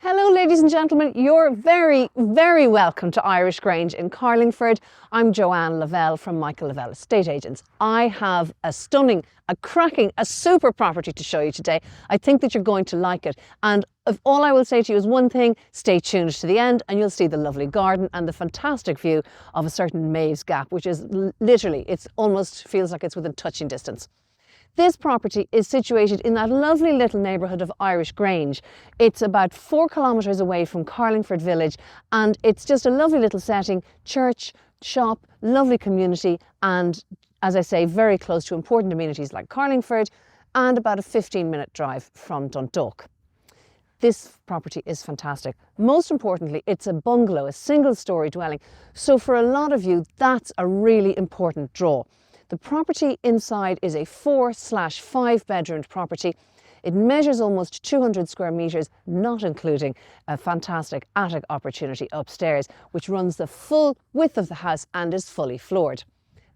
Hello ladies and gentlemen, you're very welcome to Irish Grange in Carlingford. I'm Joanne Lavelle from Michael Lavelle Estate Agents. I have a stunning, a cracking, a super property to show you today. I think that you're going to like it, and if all I will say to you is one thing: stay tuned to the end and you'll see the lovely garden and the fantastic view of a certain Maves Gap, which is literally, it's almost feels like it's within touching distance. This property is situated in that lovely little neighbourhood of Irish Grange. It's about 4 kilometres away from Carlingford village, and it's just a lovely little setting: church, shop, lovely community, and as I say, very close to important amenities like Carlingford, and about a 15-minute drive from Dundalk. This property is fantastic. Most importantly, it's a bungalow, a single-storey dwelling. So for a lot of you, that's a really important draw. The property inside is a 4/5 bedroomed property. It measures almost 200 square metres, not including a fantastic attic opportunity upstairs, which runs the full width of the house and is fully floored.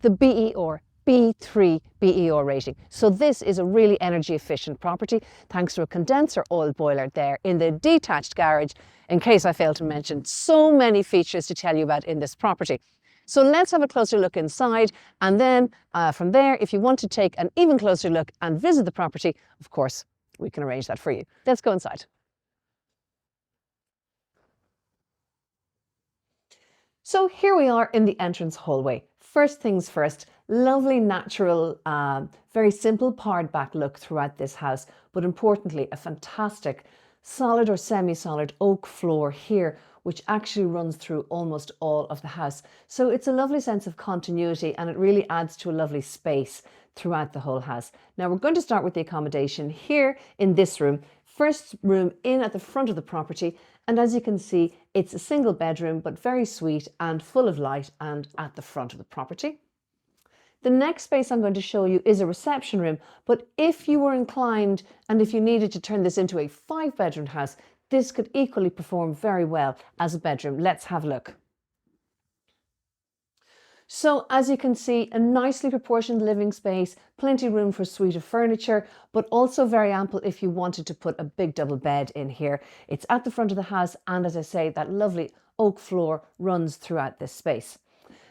The BER, B3 BER rating. So this is a really energy efficient property, thanks to a condenser oil boiler there in the detached garage, in case I failed to mention. So many features to tell you about in this property. So let's have a closer look inside, and then from there, if you want to take an even closer look and visit the property, of course, we can arrange that for you. Let's go inside. So here we are in the entrance hallway. First things first, lovely natural, very simple pared back look throughout this house, but importantly, a fantastic solid or semi-solid oak floor here, which actually runs through almost all of the house. So it's a lovely sense of continuity, and it really adds to a lovely space throughout the whole house. Now we're going to start with the accommodation here in this room. First room in at the front of the property, and as you can see, it's a single bedroom, but very sweet and full of light, and at the front of the property. The next space I'm going to show you is a reception room, but if you were inclined and if you needed to turn this into a 5-bedroom house, this could equally perform very well as a bedroom. Let's have a look. So as you can see, a nicely proportioned living space, plenty of room for a suite of furniture, but also very ample if you wanted to put a big double bed in here. It's at the front of the house, and as I say, that lovely oak floor runs throughout this space.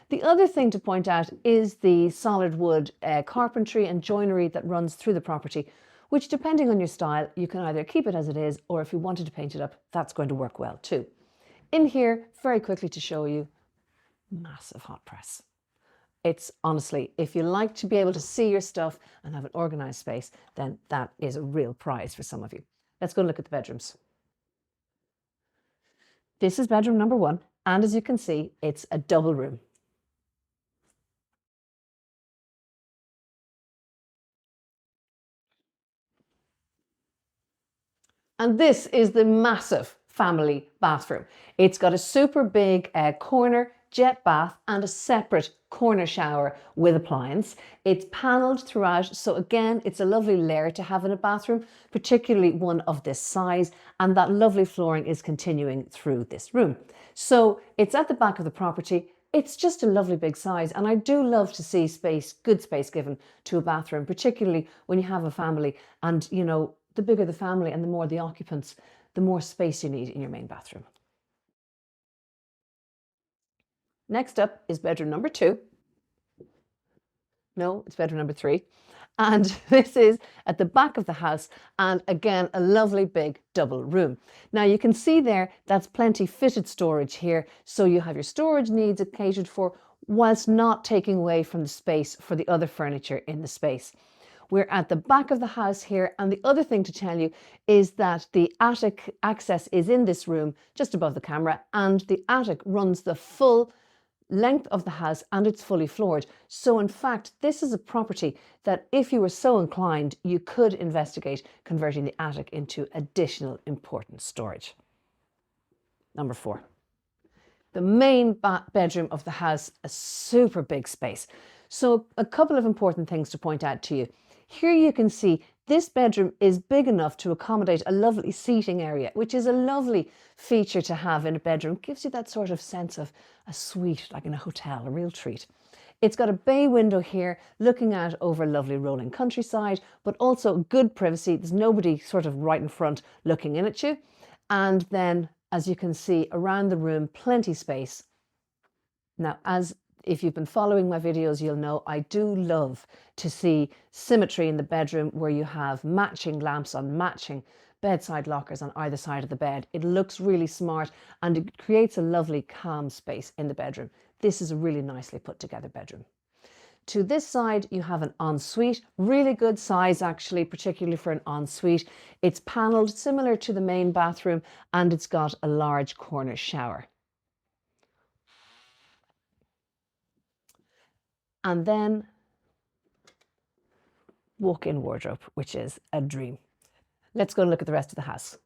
The other thing to point out is the solid wood carpentry and joinery that runs through the property, which, depending on your style, you can either keep it as it is, or if you wanted to paint it up, that's going to work well too. In here, very quickly to show you, massive hot press. It's honestly, if you like to be able to see your stuff and have an organised space, then that is a real prize for some of you. Let's go and look at the bedrooms. This is bedroom number 1, and as you can see, it's a double room. And this is the massive family bathroom. It's got a super big corner jet bath and a separate corner shower with appliance. It's panelled throughout, so again, it's a lovely layer to have in a bathroom, particularly one of this size, and that lovely flooring is continuing through this room. So it's at the back of the property. It's just a lovely big size, and I do love to see space, good space given to a bathroom, particularly when you have a family, and you know, the bigger the family and the more the occupants, the more space you need in your main bathroom. Next up is bedroom number 2. No, it's bedroom number 3. And this is at the back of the house, and again, a lovely big double room. Now you can see there, that's plenty fitted storage here. So you have your storage needs catered for, whilst not taking away from the space for the other furniture in the space. We're at the back of the house here, and the other thing to tell you is that the attic access is in this room just above the camera, and the attic runs the full length of the house and it's fully floored. So in fact, this is a property that if you were so inclined, you could investigate converting the attic into additional important storage. Number 4. The main bedroom of the house, a super big space. So a couple of important things to point out to you. Here you can see this bedroom is big enough to accommodate a lovely seating area, which is a lovely feature to have in a bedroom. It gives you that sort of sense of a suite, like in a hotel, a real treat. It's got a bay window here looking out over lovely rolling countryside, but also good privacy. There's nobody sort of right in front looking in at you. And then, as you can see, around the room, plenty space. Now, if you've been following my videos, you'll know I do love to see symmetry in the bedroom where you have matching lamps on matching bedside lockers on either side of the bed. It looks really smart and it creates a lovely calm space in the bedroom. This is a really nicely put together bedroom. To this side, you have an ensuite, really good size actually, particularly for an ensuite. It's panelled similar to the main bathroom and it's got a large corner shower. And then walk-in wardrobe, which is a dream. Let's go and look at the rest of the house.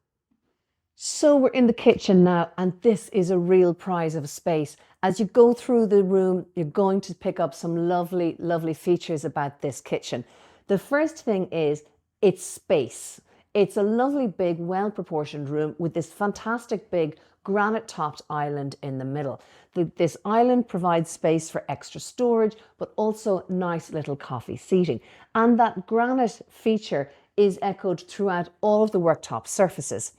So we're in the kitchen now, and this is a real prize of a space. As you go through the room, you're going to pick up some lovely, lovely features about this kitchen. The first thing is its space. It's a lovely, big, well-proportioned room with this fantastic big granite-topped island in the middle. This island provides space for extra storage, but also nice little coffee seating. And that granite feature is echoed throughout all of the worktop surfaces.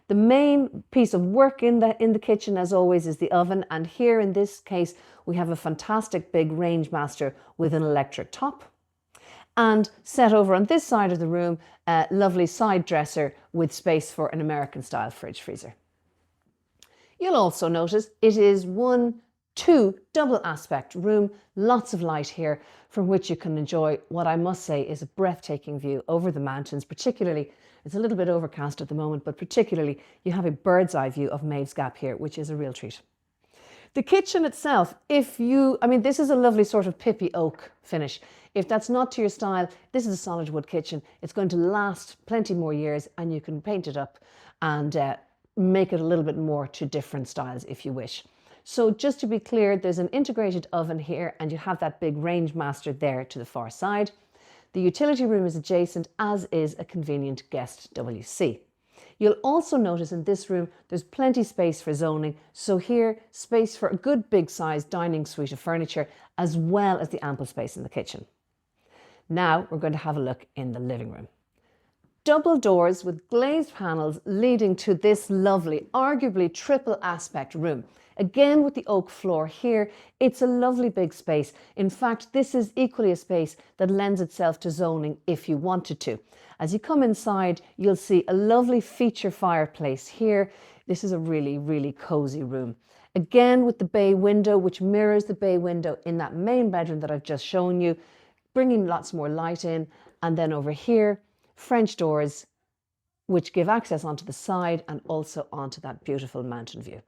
The main piece of work in the kitchen, as always, is the oven. And here in this case, we have a fantastic big range master with an electric top. And set over on this side of the room, a lovely side dresser with space for an American style fridge freezer. You'll also notice it is two double aspect room, lots of light here from which you can enjoy what I must say is a breathtaking view over the mountains. Particularly, it's a little bit overcast at the moment, but particularly you have a bird's eye view of Maeve's Gap here, which is a real treat. The kitchen itself, this is a lovely sort of pippy oak finish. If that's not to your style, this is a solid wood kitchen. It's going to last plenty more years and you can paint it up and make it a little bit more to different styles if you wish. So just to be clear, there's an integrated oven here and you have that big range master there to the far side. The utility room is adjacent, as is a convenient guest WC. You'll also notice in this room, there's plenty space for zoning. So here, space for a good big size dining suite of furniture, as well as the ample space in the kitchen. Now we're going to have a look in the living room. Double doors with glazed panels leading to this lovely, arguably triple aspect room. Again with the oak floor here, it's a lovely big space. In fact, this is equally a space that lends itself to zoning if you wanted to. As you come inside, you'll see a lovely feature fireplace here. This is a really, really cozy room. Again with the bay window, which mirrors the bay window in that main bedroom that I've just shown you, bringing lots more light in. And then over here, French doors, which give access onto the side and also onto that beautiful mountain view.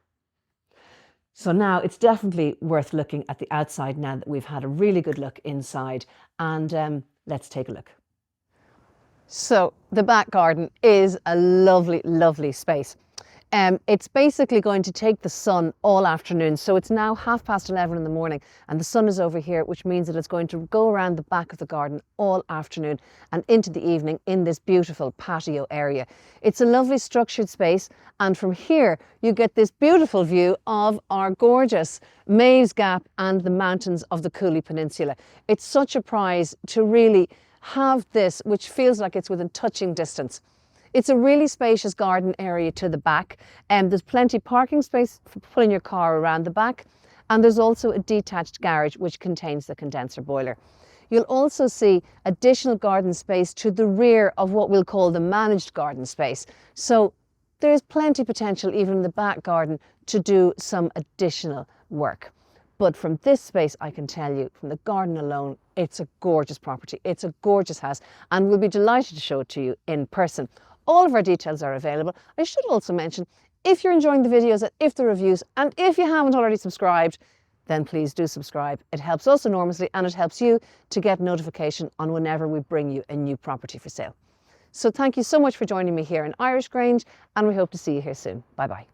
So now it's definitely worth looking at the outside now that we've had a really good look inside, and let's take a look. So the back garden is a lovely, lovely space. It's basically going to take the sun all afternoon. So it's now 11:30 in the morning and the sun is over here, which means that it's going to go around the back of the garden all afternoon and into the evening in this beautiful patio area. It's a lovely structured space, and from here you get this beautiful view of our gorgeous Maeve's Gap and the mountains of the Cooley Peninsula. It's such a prize to really have this, which feels like it's within touching distance. It's a really spacious garden area to the back, and there's plenty parking space for pulling your car around the back, and there's also a detached garage which contains the condenser boiler. You'll also see additional garden space to the rear of what we'll call the managed garden space. So there's plenty potential even in the back garden to do some additional work. But from this space, I can tell you, from the garden alone, it's a gorgeous property. It's a gorgeous house, and we'll be delighted to show it to you in person. All of our details are available. I should also mention, if you're enjoying the videos and if the reviews, and if you haven't already subscribed, then please do subscribe. It helps us enormously, and it helps you to get notification on whenever we bring you a new property for sale. So thank you so much for joining me here in Irish Grange, and we hope to see you here soon. Bye bye.